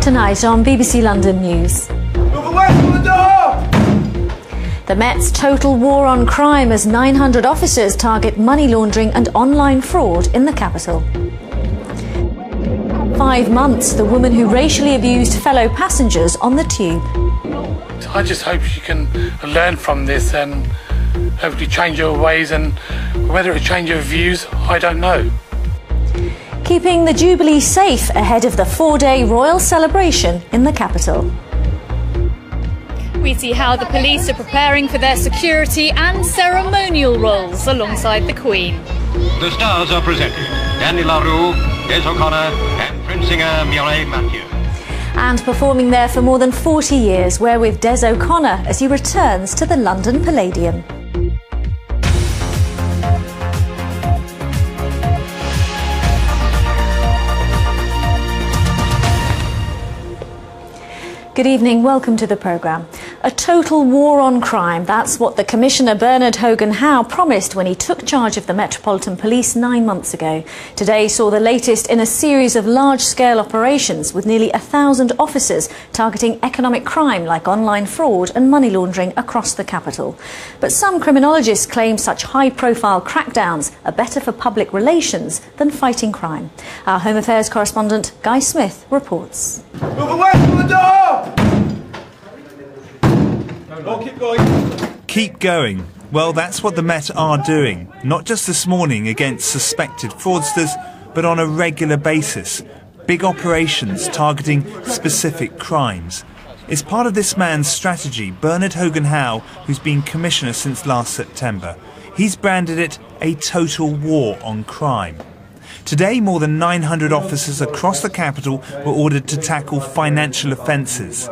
Tonight on BBC London News. The Met's total war on crime as 900 officers target money laundering and online fraud in the capital. 5 months, the woman who racially abused fellow passengers on the tube. I just hope she can learn from this and hopefully change her ways, and whether it change her views, I don't know. Keeping the Jubilee safe ahead of the 4-day royal celebration in the capital. We see how the police are preparing for their security and ceremonial roles alongside the Queen. The stars are presented: Danny LaRue, Des O'Connor and Prince singer Mireille Mathieu. And performing there for more than 40 years, we're with Des O'Connor as he returns to the London Palladium. Good evening, welcome to the programme. A total war on crime, that's what the Commissioner Bernard Hogan-Howe promised when he took charge of the Metropolitan Police 9 months ago. Today saw the latest in a series of large-scale operations with nearly 1,000 officers targeting economic crime like online fraud and money laundering across the capital. But some criminologists claim such high-profile crackdowns are better for public relations than fighting crime. Our Home Affairs correspondent Guy Smith reports. Move away from the door! No, keep going. Keep going. Well, that's what the Met are doing. Not just this morning against suspected fraudsters, but on a regular basis. Big operations targeting specific crimes. It's part of this man's strategy, Bernard Hogan-Howe, who's been Commissioner since last September. He's branded it a total war on crime. Today, more than 900 officers across the capital were ordered to tackle financial offences.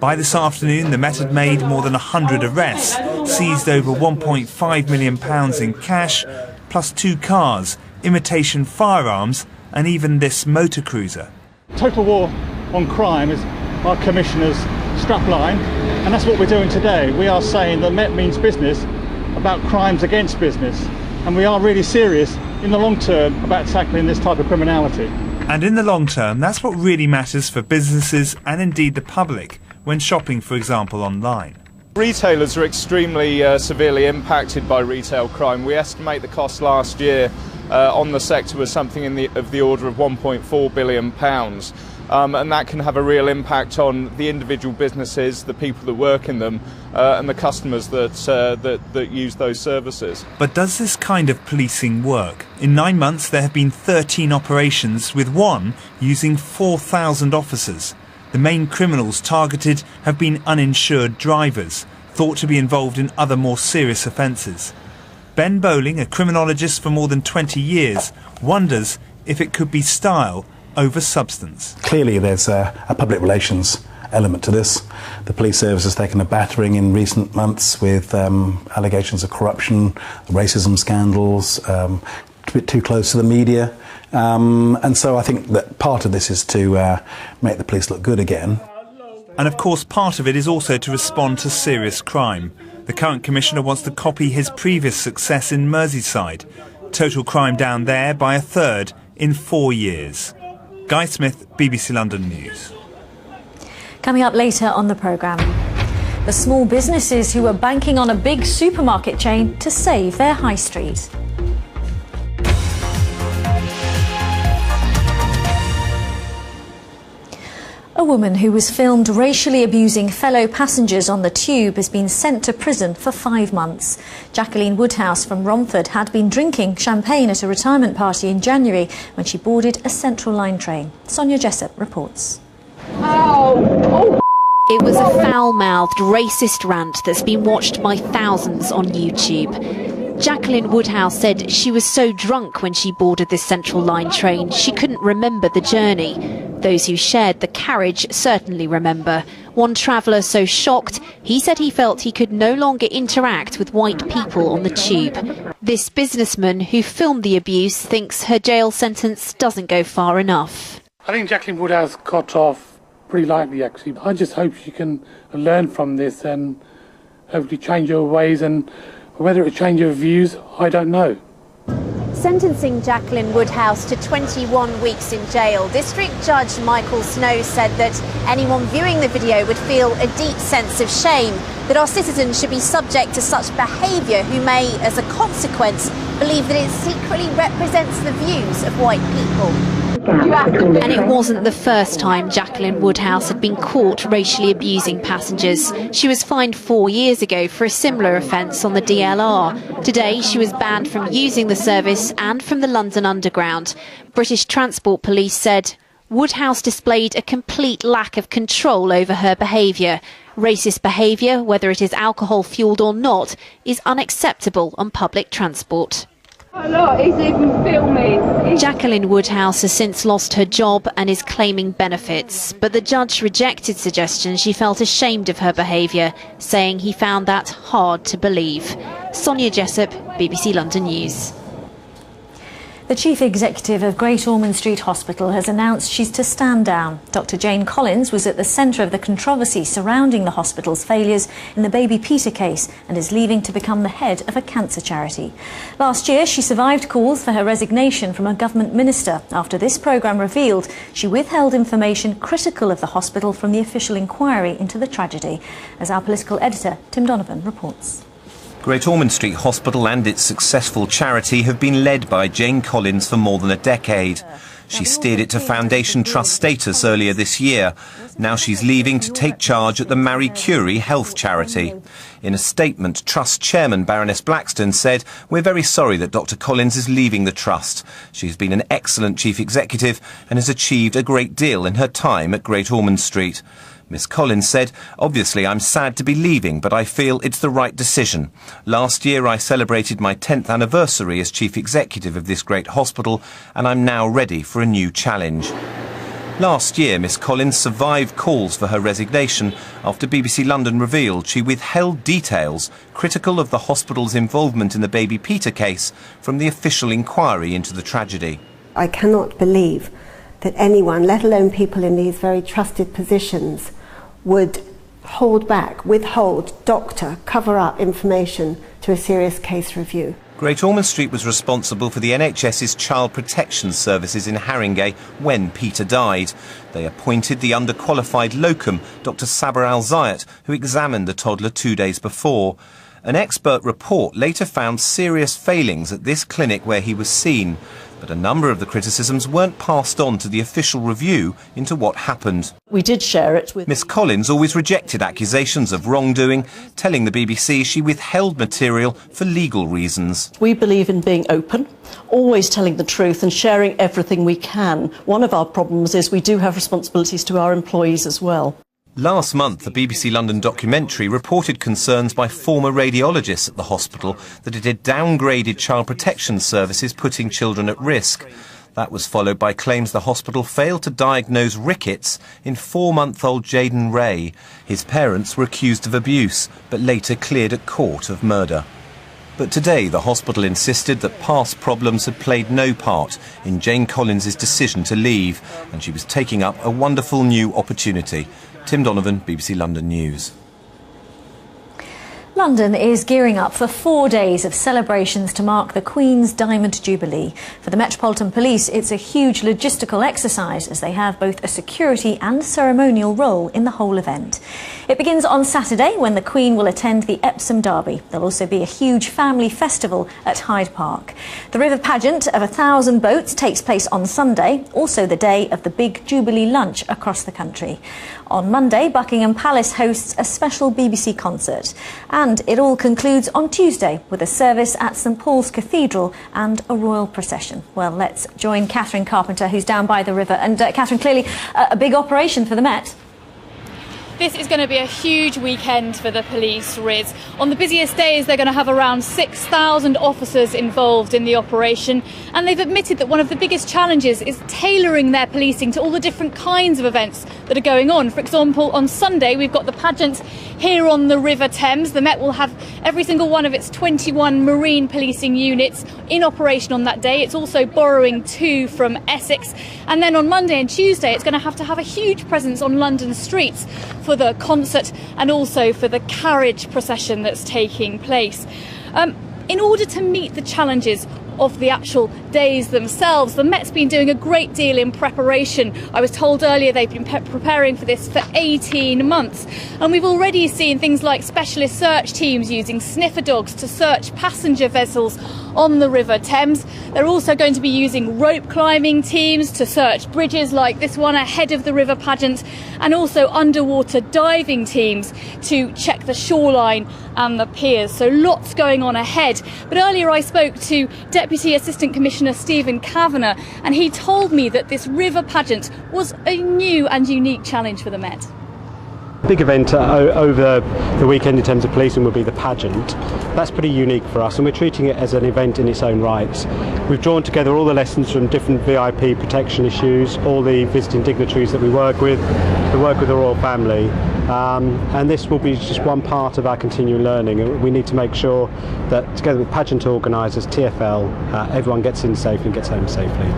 By this afternoon, the Met had made more than 100 arrests, seized over £1.5 million in cash, plus 2 cars, imitation firearms, and even this motor cruiser. Total war on crime is our Commissioner's strapline, and that's what we're doing today. We are saying that Met means business about crimes against business, and we are really serious in the long term about tackling this type of criminality. And in the long term, that's what really matters for businesses and indeed the public when shopping, for example, online. Retailers are extremely severely impacted by retail crime. We estimate the cost last year on the sector was something of the order of £1.4 billion. And that can have a real impact on the individual businesses, the people that work in them, and the customers that use those services. But does this kind of policing work? In 9 months, there have been 13 operations, with one using 4,000 officers. The main criminals targeted have been uninsured drivers, thought to be involved in other more serious offences. Ben Bowling, a criminologist for more than 20 years, wonders if it could be style over substance. Clearly there's a public relations element to this. The police service has taken a battering in recent months with allegations of corruption, racism scandals, a bit too close to the media. And so I think that part of this is to make the police look good again. And of course part of it is also to respond to serious crime. The current Commissioner wants to copy his previous success in Merseyside. Total crime down there by 1/3 in 4 years. Guy Smith, BBC London News. Coming up later on the programme, the small businesses who are banking on a big supermarket chain to save their high street. A woman who was filmed racially abusing fellow passengers on the tube has been sent to prison for 5 months. Jacqueline Woodhouse from Romford had been drinking champagne at a retirement party in January when she boarded a Central Line train. Sonia Jessup reports. It was a foul-mouthed, racist rant that's been watched by thousands on YouTube. Jacqueline Woodhouse said she was so drunk when she boarded this Central Line train she couldn't remember the journey. Those who shared the carriage certainly remember. One traveller so shocked, he said he felt he could no longer interact with white people on the tube. This businessman who filmed the abuse thinks her jail sentence doesn't go far enough. I think Jacqueline Woodhouse got off pretty lightly, actually. I just hope she can learn from this and hopefully change her ways, and whether it change her views, I don't know. sentencing Jacqueline Woodhouse to 21 weeks in jail. District Judge Michael Snow said that anyone viewing the video would feel a deep sense of shame, that our citizens should be subject to such behaviour who may, as a consequence, believe that it secretly represents the views of white people. And it wasn't the first time Jacqueline Woodhouse had been caught racially abusing passengers. She was fined 4 years ago for a similar offence on the DLR. Today, she was banned from using the service and from the London Underground. British Transport Police said Woodhouse displayed a complete lack of control over her behaviour. Racist behaviour, whether it is alcohol-fuelled or not, is unacceptable on public transport. Look, he's even filming. Jacqueline Woodhouse has since lost her job and is claiming benefits, but the judge rejected suggestions she felt ashamed of her behaviour, saying he found that hard to believe. Sonia Jessup, BBC London News. The Chief Executive of Great Ormond Street Hospital has announced she's to stand down. Dr Jane Collins was at the centre of the controversy surrounding the hospital's failures in the Baby Peter case and is leaving to become the head of a cancer charity. Last year, she survived calls for her resignation from a government minister after this programme revealed she withheld information critical of the hospital from the official inquiry into the tragedy, as our political editor Tim Donovan reports. Great Ormond Street Hospital and its successful charity have been led by Jane Collins for more than a decade. She steered it to Foundation Trust status earlier this year. Now she's leaving to take charge at the Marie Curie Health Charity. In a statement, Trust Chairman Baroness Blackstone said, "We're very sorry that Dr Collins is leaving the Trust. She's been an excellent Chief Executive and has achieved a great deal in her time at Great Ormond Street." Miss Collins said, "Obviously I'm sad to be leaving, but I feel it's the right decision. Last year I celebrated my 10th anniversary as Chief Executive of this great hospital, and I'm now ready for a new challenge." Last year, Miss Collins survived calls for her resignation after BBC London revealed she withheld details critical of the hospital's involvement in the Baby Peter case from the official inquiry into the tragedy. I cannot believe that anyone, let alone people in these very trusted positions, would hold back, withhold, doctor, cover up information to a serious case review. Great Ormond Street was responsible for the NHS's child protection services in Haringey when Peter died. They appointed the underqualified locum, Dr Saber Al-Zayat, who examined the toddler 2 days before. An expert report later found serious failings at this clinic where he was seen, but a number of the criticisms weren't passed on to the official review into what happened. We did share it with... Miss Collins always rejected accusations of wrongdoing, telling the BBC she withheld material for legal reasons. We believe in being open, always telling the truth and sharing everything we can. One of our problems is we do have responsibilities to our employees as well. Last month, the BBC London documentary reported concerns by former radiologists at the hospital that it had downgraded child protection services, putting children at risk. That was followed by claims the hospital failed to diagnose rickets in 4-month-old Jaden Ray. His parents were accused of abuse, but later cleared at court of murder. But today, the hospital insisted that past problems had played no part in Jane Collins' decision to leave, and she was taking up a wonderful new opportunity. Tim Donovan, BBC London News. London is gearing up for 4 days of celebrations to mark the Queen's Diamond Jubilee. For the Metropolitan Police, it's a huge logistical exercise as they have both a security and ceremonial role in the whole event. It begins on Saturday when the Queen will attend the Epsom Derby. There'll also be a huge family festival at Hyde Park. The river pageant of 1,000 boats takes place on Sunday, also the day of the big Jubilee lunch across the country. On Monday, Buckingham Palace hosts a special BBC concert. And it all concludes on Tuesday with a service at St Paul's Cathedral and a royal procession. Well, let's join Catherine Carpenter, who's down by the river. And Catherine, clearly a big operation for the Met. This is going to be a huge weekend for the police, Riz. On the busiest days, they're going to have around 6,000 officers involved in the operation, and they've admitted that one of the biggest challenges is tailoring their policing to all the different kinds of events that are going on. For example, on Sunday, we've got the pageant here on the River Thames. The Met will have every single one of its 21 marine policing units in operation on that day. It's also borrowing 2 from Essex. And then on Monday and Tuesday, it's going to have a huge presence on London streets for the concert and also for the carriage procession that's taking place. In order to meet the challenges, of the actual days themselves. The Met's been doing a great deal in preparation. I was told earlier they've been preparing for this for 18 months. And we've already seen things like specialist search teams using sniffer dogs to search passenger vessels on the River Thames. They're also going to be using rope climbing teams to search bridges like this one ahead of the river pageant, and also underwater diving teams to check the shoreline and the piers. So lots going on ahead. But earlier I spoke to Deputy Assistant Commissioner Stephen Kavanagh, and he told me that this river pageant was a new and unique challenge for the Met. Big event over the weekend in terms of policing will be the pageant. That's pretty unique for us, and we're treating it as an event in its own right. We've drawn together all the lessons from different VIP protection issues, all the visiting dignitaries that we work with, the royal family, and this will be just one part of our continuing learning. We need to make sure that together with pageant organisers, TfL, everyone gets in safely and gets home safely.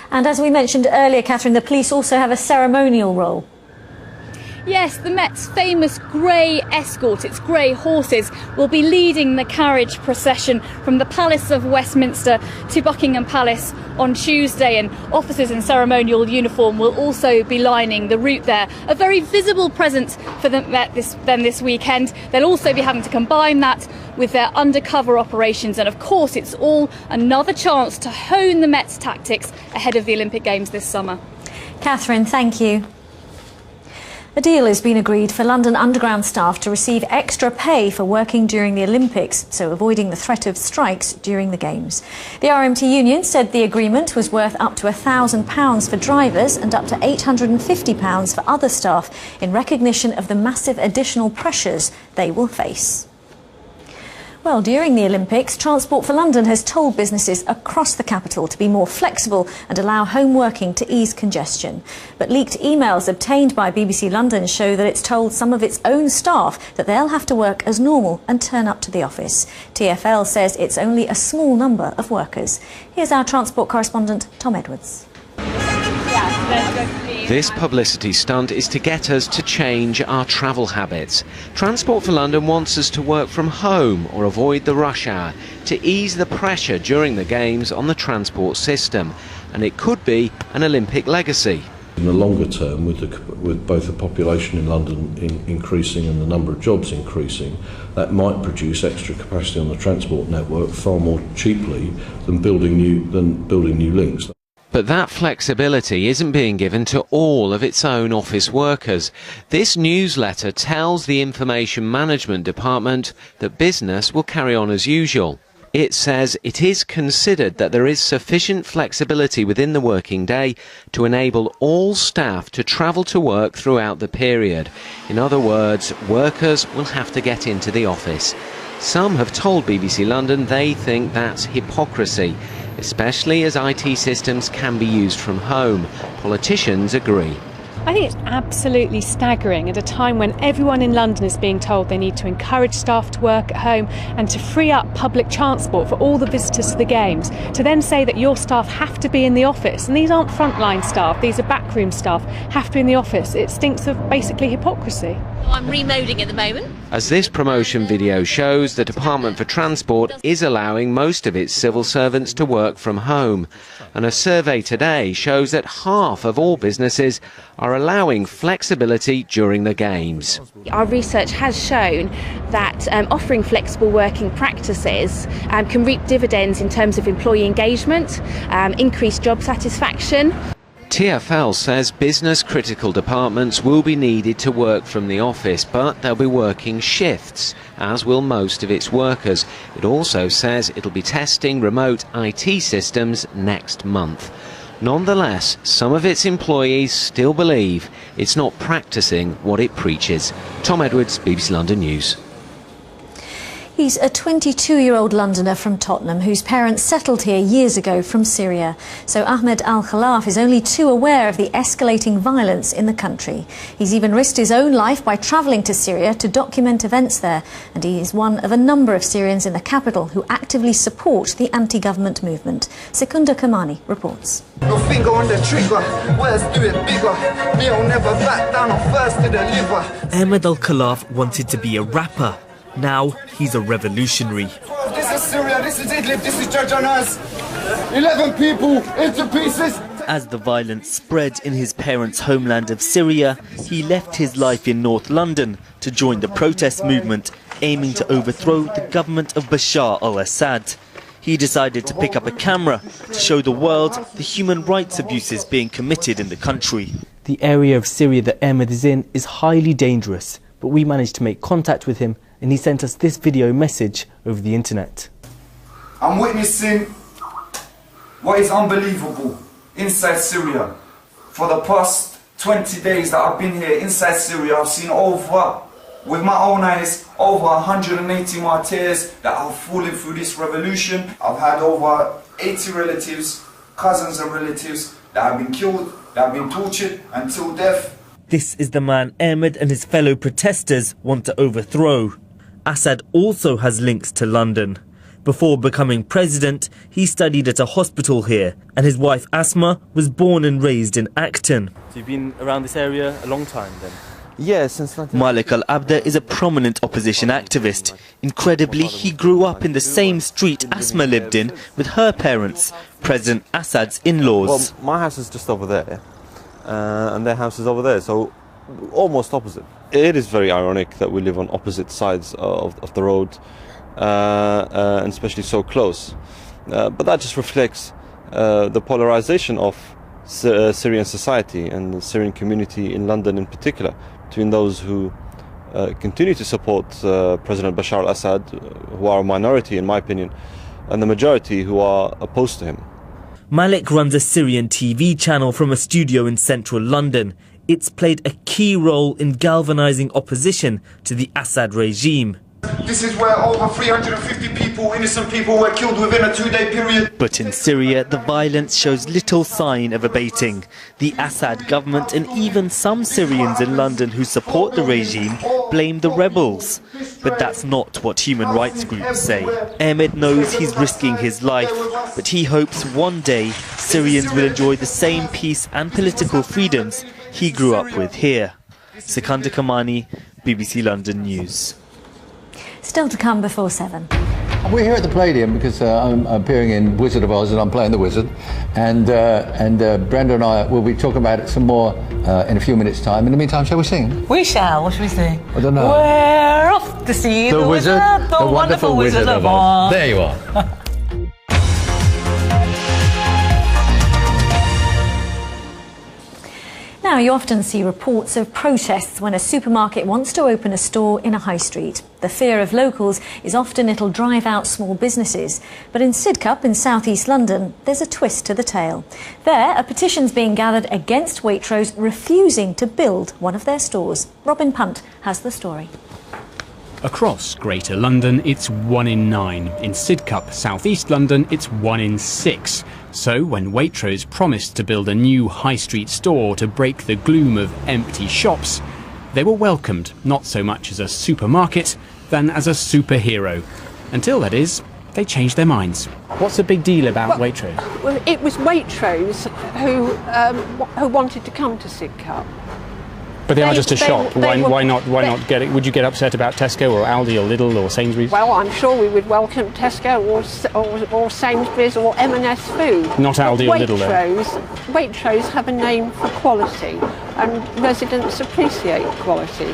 And as we mentioned earlier, Catherine, the police also have a ceremonial role. Yes, the Met's famous grey escort, its grey horses, will be leading the carriage procession from the Palace of Westminster to Buckingham Palace on Tuesday, and officers in ceremonial uniform will also be lining the route there. A very visible presence for the Met this weekend. They'll also be having to combine that with their undercover operations, and of course it's all another chance to hone the Met's tactics ahead of the Olympic Games this summer. Catherine, thank you. A deal has been agreed for London Underground staff to receive extra pay for working during the Olympics, so avoiding the threat of strikes during the Games. The RMT union said the agreement was worth up to £1,000 for drivers and up to £850 for other staff in recognition of the massive additional pressures they will face. Well, during the Olympics, Transport for London has told businesses across the capital to be more flexible and allow home working to ease congestion. But leaked emails obtained by BBC London show that it's told some of its own staff that they'll have to work as normal and turn up to the office. TfL says it's only a small number of workers. Here's our transport correspondent, Tom Edwards. This publicity stunt is to get us to change our travel habits. Transport for London wants us to work from home or avoid the rush hour to ease the pressure during the Games on the transport system. And it could be an Olympic legacy. In the longer term, with both the population in London increasing and the number of jobs increasing, that might produce extra capacity on the transport network far more cheaply than building new links. But that flexibility isn't being given to all of its own office workers. This newsletter tells the Information Management Department that business will carry on as usual. It says it is considered that there is sufficient flexibility within the working day to enable all staff to travel to work throughout the period. In other words, workers will have to get into the office. Some have told BBC London they think that's hypocrisy, especially as IT systems can be used from home. Politicians agree. I think it's absolutely staggering at a time when everyone in London is being told they need to encourage staff to work at home and to free up public transport for all the visitors to the Games, to then say that your staff have to be in the office. And these aren't frontline staff, these are backroom staff, have to be in the office. It stinks of basically hypocrisy. I'm remoding at the moment. As this promotion video shows, the Department for Transport is allowing most of its civil servants to work from home. And a survey today shows that half of all businesses are allowing flexibility during the Games. Our research has shown that offering flexible working practices can reap dividends in terms of employee engagement, increased job satisfaction. TfL says business-critical departments will be needed to work from the office, but they'll be working shifts, as will most of its workers. It also says it'll be testing remote IT systems next month. Nonetheless, some of its employees still believe it's not practising what it preaches. Tom Edwards, BBC London News. He's a 22-year-old Londoner from Tottenham whose parents settled here years ago from Syria. So Ahmed Al-Khalaf is only too aware of the escalating violence in the country. He's even risked his own life by travelling to Syria to document events there. And he is one of a number of Syrians in the capital who actively support the anti-government movement. Sekunda Kamani reports. No finger on the trigger, let's do it bigger. We'll never back down, I'm first to deliver. Ahmed Al-Khalaf wanted to be a rapper. Now he's a revolutionary. This This is Syria, this is Idlib, this is Jarjanas. 11 people into pieces. As the violence spread in his parents' homeland of Syria, he left his life in North London to join the protest movement aiming to overthrow the government of Bashar al-Assad. He decided to pick up a camera to show the world the human rights abuses being committed in the country. The area of Syria that Ahmed is in is highly dangerous, but we managed to make contact with him and he sent us this video message over the internet. I'm witnessing what is unbelievable inside Syria. For the past 20 days that I've been here inside Syria, I've seen over, with my own eyes, over 180 martyrs that have fallen through this revolution. I've had over 80 relatives, cousins and relatives that have been killed, that have been tortured until death. This is the man Ahmed and his fellow protesters want to overthrow. Assad also has links to London. Before becoming president, he studied at a hospital here, and his wife Asma was born and raised in Acton. So you've been around this area a long time then? Yes, since Malik al-Abda is a prominent opposition activist. Incredibly, he grew up in the same street Asma lived in with her parents, President Assad's in-laws. Well, my house is just over there, and their house is over there, so almost opposite. It is very ironic that we live on opposite sides of the road, and especially so close. But that just reflects the polarization of Syrian society and the Syrian community in London in particular, between those who continue to support President Bashar al-Assad, who are a minority in my opinion, and the majority who are opposed to him. Malik runs a Syrian TV channel from a studio in central London. It's played a key role in galvanizing opposition to the Assad regime. This is where over 350 people, innocent people, were killed within a 2-day period. But in Syria, the violence shows little sign of abating. The Assad government and even some Syrians in London who support the regime blame the rebels. But that's not what human rights groups say. Ahmed knows he's risking his life, but he hopes one day Syrians will enjoy the same peace and political freedoms he grew up with here. Sikandar Kamani, BBC London News. Still to come before 7. We're here at the Palladium because I'm appearing in Wizard of Oz and I'm playing the Wizard. And Brenda and I will be talking about it some more in a few minutes' time. In the meantime, shall we sing? We shall. What shall we sing? I don't know. We're off to see the wizard, the wonderful Wizard of Oz. There you are. Now, you often see reports of protests when a supermarket wants to open a store in a high street. The fear of locals is often it'll drive out small businesses. But in Sidcup in southeast London, there's a twist to the tale. There, a petition's being gathered against Waitrose refusing to build one of their stores. Robin Punt has the story. Across Greater London, it's 1 in 9. In Sidcup, southeast London, it's 1 in 6. So when Waitrose promised to build a new high street store to break the gloom of empty shops, they were welcomed not so much as a supermarket than as a superhero. Until, that is, they changed their minds. What's the big deal about Waitrose? Well, it was Waitrose who wanted to come to Sidcup. But they are just a shop. Why not get it? Would you get upset about Tesco or Aldi or Lidl or Sainsbury's? Well, I'm sure we would welcome Tesco or Sainsbury's or M&S Food. Not Aldi or Lidl, though. Waitrose have a name for quality, and residents appreciate quality.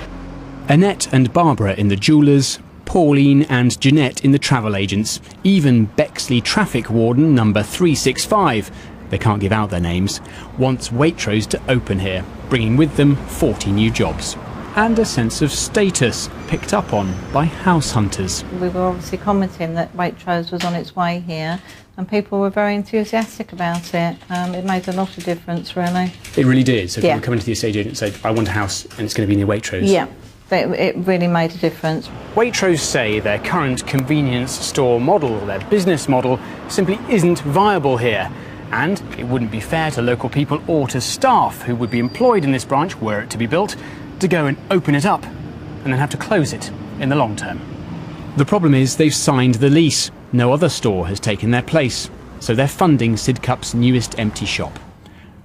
Annette and Barbara in the jewellers, Pauline and Jeanette in the travel agents, even Bexley traffic warden number 365. They can't give out their names, wants Waitrose to open here, bringing with them 40 new jobs. And a sense of status picked up on by house hunters. We were obviously commenting that Waitrose was on its way here, and people were very enthusiastic about it. It made a lot of difference, really. It really did. So people come into the estate agent and say, I want a house and it's going to be near Waitrose. Yeah, it really made a difference. Waitrose say their current convenience store model, their business model, simply isn't viable here. And it wouldn't be fair to local people or to staff who would be employed in this branch, were it to be built, to go and open it up and then have to close it in the long term. The problem is they've signed the lease. No other store has taken their place, so they're funding Sidcup's newest empty shop.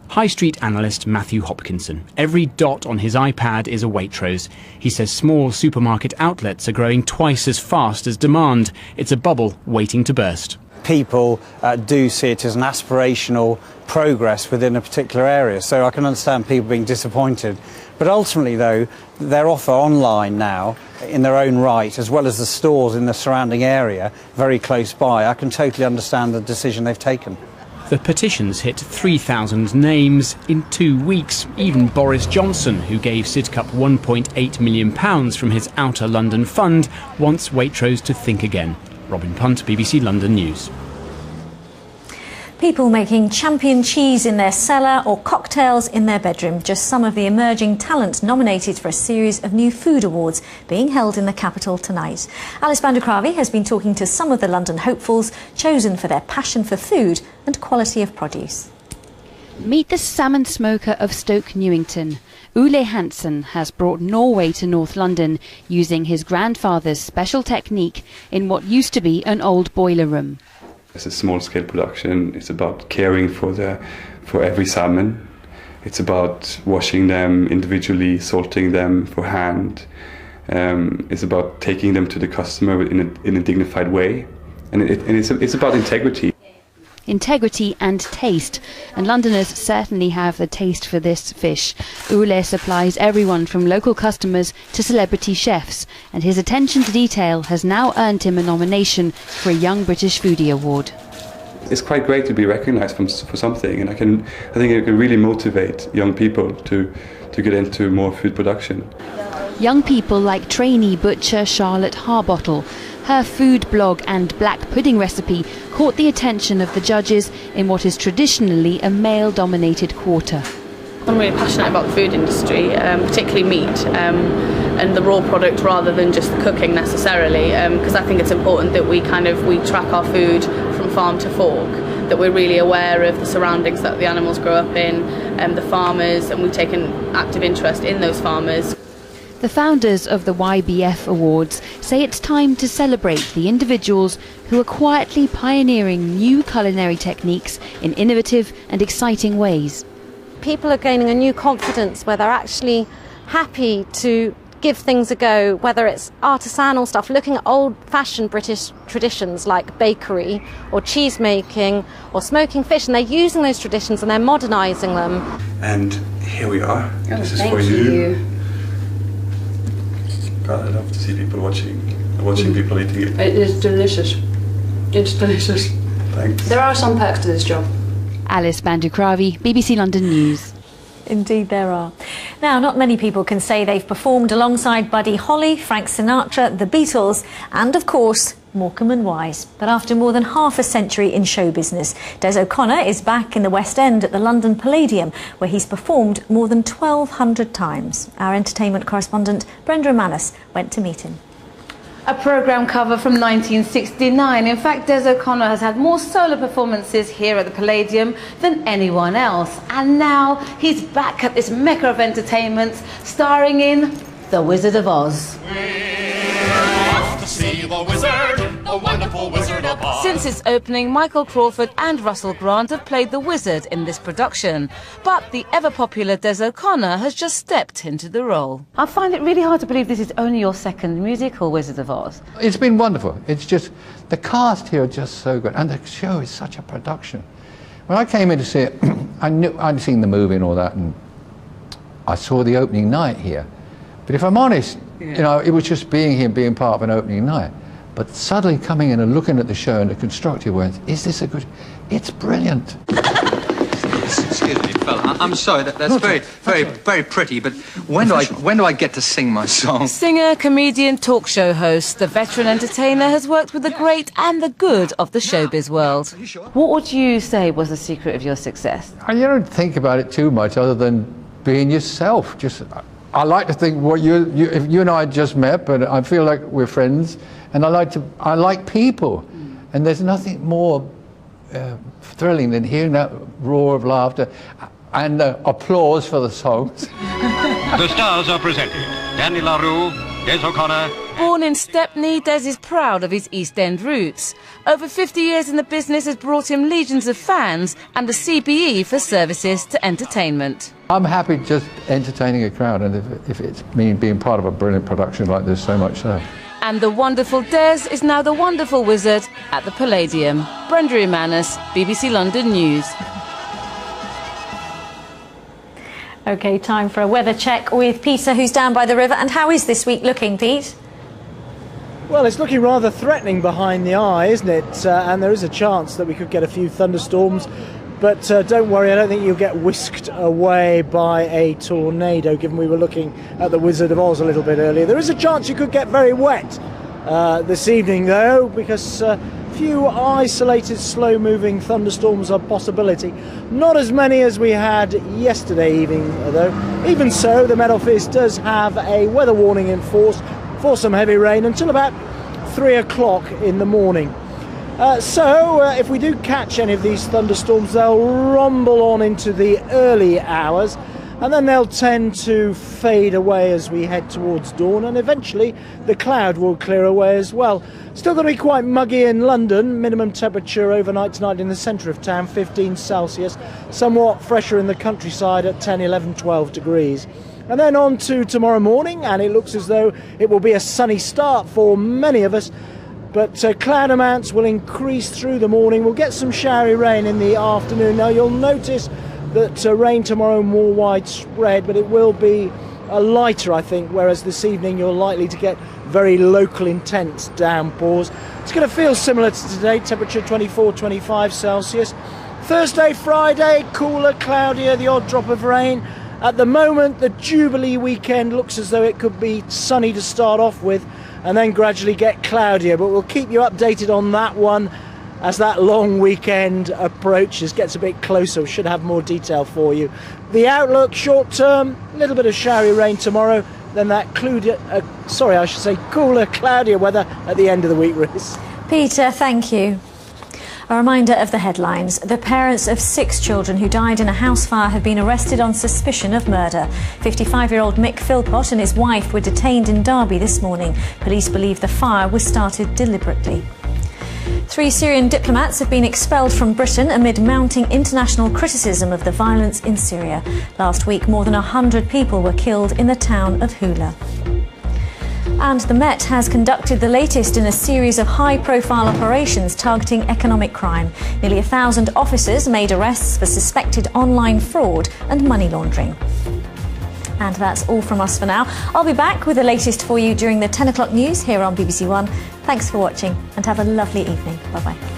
High Street analyst Matthew Hopkinson. Every dot on his iPad is a Waitrose. He says small supermarket outlets are growing twice as fast as demand. It's a bubble waiting to burst. People do see it as an aspirational progress within a particular area, so I can understand people being disappointed. But ultimately, though, their offer online now, in their own right, as well as the stores in the surrounding area, very close by, I can totally understand the decision they've taken. The petitions hit 3,000 names in 2 weeks. Even Boris Johnson, who gave Sidcup £1.8 million from his Outer London fund, wants Waitrose to think again. Robin Punt, BBC London News. People making champion cheese in their cellar or cocktails in their bedroom. Just some of the emerging talent nominated for a series of new food awards being held in the capital tonight. Alice Bandukravi has been talking to some of the London hopefuls chosen for their passion for food and quality of produce. Meet the salmon smoker of Stoke Newington. Ole Hansen has brought Norway to North London using his grandfather's special technique in what used to be an old boiler room. It's a small-scale production. It's about caring for every salmon. It's about washing them individually, salting them for hand. It's about taking them to the customer in a dignified way, and it's about integrity. Integrity and taste, and Londoners certainly have the taste for this fish. Ole supplies everyone from local customers to celebrity chefs, and his attention to detail has now earned him a nomination for a Young British Foodie Award. It's quite great to be recognised for something, and I think it can really motivate young people to get into more food production. Young people like trainee butcher Charlotte Harbottle. Her food blog and black pudding recipe caught the attention of the judges in what is traditionally a male-dominated quarter. I'm really passionate about the food industry, particularly meat and the raw product rather than just the cooking necessarily, because I think it's important that we track our food from farm to fork, that we're really aware of the surroundings that the animals grow up in, the farmers, and we take an active interest in those farmers. The founders of the YBF Awards say it's time to celebrate the individuals who are quietly pioneering new culinary techniques in innovative and exciting ways. People are gaining a new confidence where they're actually happy to give things a go, whether it's artisanal stuff, looking at old-fashioned British traditions like bakery or cheese making or smoking fish, and they're using those traditions and they're modernising them. And here we are. Oh, this is thank for you. you. God, I love to see people watching people eating it. It is delicious. It's delicious. Thanks. There are some perks to this job. Alice Bandukravi, BBC London News. Indeed there are. Now, not many people can say they've performed alongside Buddy Holly, Frank Sinatra, the Beatles, and of course, Morecambe and Wise. But after more than half a century in show business, Des O'Connor is back in the West End at the London Palladium, where he's performed more than 1,200 times. Our entertainment correspondent, Brenda Manis, went to meet him. A programme cover from 1969. In fact, Des O'Connor has had more solo performances here at the Palladium than anyone else. And now he's back at this mecca of entertainment, starring in The Wizard of Oz. To see the wizard, the wonderful Wizard of Oz. Since its opening, Michael Crawford and Russell Grant have played the wizard in this production. But the ever-popular Des O'Connor has just stepped into the role. I find it really hard to believe this is only your second musical, Wizard of Oz. It's been wonderful. It's just, the cast here are just so good, and the show is such a production. When I came in to see it, I knew I'd seen the movie and all that, and I saw the opening night here. But if I'm honest, you know, it was just being here, being part of an opening night. But suddenly coming in and looking at the show and the constructive words, is this a good... It's brilliant. Excuse me, fella. I'm sorry. That's very pretty. But when do I get to sing my song? Singer, comedian, talk show host, the veteran entertainer has worked with the great and the good of the showbiz world. What would you say was the secret of your success? You don't think about it too much, other than being yourself. Just, I like to think what if you and I just met, but I feel like we're friends, and I like people, and there's nothing more thrilling than hearing that roar of laughter and applause for the songs. The stars are presented: Danny LaRue, Des O'Connor, Born in Stepney, Des is proud of his East End roots. Over 50 years in the business has brought him legions of fans and the CBE for services to entertainment. I'm happy just entertaining a crowd, and if it's mean being part of a brilliant production like this, so much so. And the wonderful Des is now the wonderful wizard at the Palladium. Brenda Imanis, BBC London News. OK, time for a weather check with Peter, who's down by the river. And how is this week looking, Pete? Well, it's looking rather threatening behind the eye, isn't it? And there is a chance that we could get a few thunderstorms. But don't worry, I don't think you'll get whisked away by a tornado, given we were looking at the Wizard of Oz a little bit earlier. There is a chance you could get very wet this evening, though, because few isolated slow-moving thunderstorms are a possibility. Not as many as we had yesterday evening, though. Even so, the Met Office does have a weather warning in force for some heavy rain until about 3 o'clock in the morning. So if we do catch any of these thunderstorms, they'll rumble on into the early hours, and then they'll tend to fade away as we head towards dawn, and eventually the cloud will clear away as well. Still going to be quite muggy in London. Minimum temperature overnight tonight in the centre of town, 15 Celsius. Somewhat fresher in the countryside at 10, 11, 12 degrees. And then on to tomorrow morning, and it looks as though it will be a sunny start for many of us. But cloud amounts will increase through the morning. We'll get some showery rain in the afternoon. Now you'll notice that rain tomorrow more widespread, but it will be lighter, I think, whereas this evening you're likely to get very local intense downpours. It's going to feel similar to today, temperature 24, 25 Celsius. Thursday, Friday, cooler, cloudier, the odd drop of rain. At the moment, the Jubilee weekend looks as though it could be sunny to start off with and then gradually get cloudier, but we'll keep you updated on that one as that long weekend approaches, gets a bit closer. We should have more detail for you. The outlook, short term, a little bit of showery rain tomorrow, then that cooler, cloudier weather at the end of the week, Riz. Peter, thank you. A reminder of the headlines. The parents of 6 children who died in a house fire have been arrested on suspicion of murder. 55-year-old Mick Philpott and his wife were detained in Derby this morning. Police believe the fire was started deliberately. 3 Syrian diplomats have been expelled from Britain amid mounting international criticism of the violence in Syria. Last week, more than 100 people were killed in the town of Hula. And the Met has conducted the latest in a series of high-profile operations targeting economic crime. Nearly 1,000 officers made arrests for suspected online fraud and money laundering. And that's all from us for now. I'll be back with the latest for you during the 10 o'clock news here on BBC One. Thanks for watching and have a lovely evening. Bye-bye.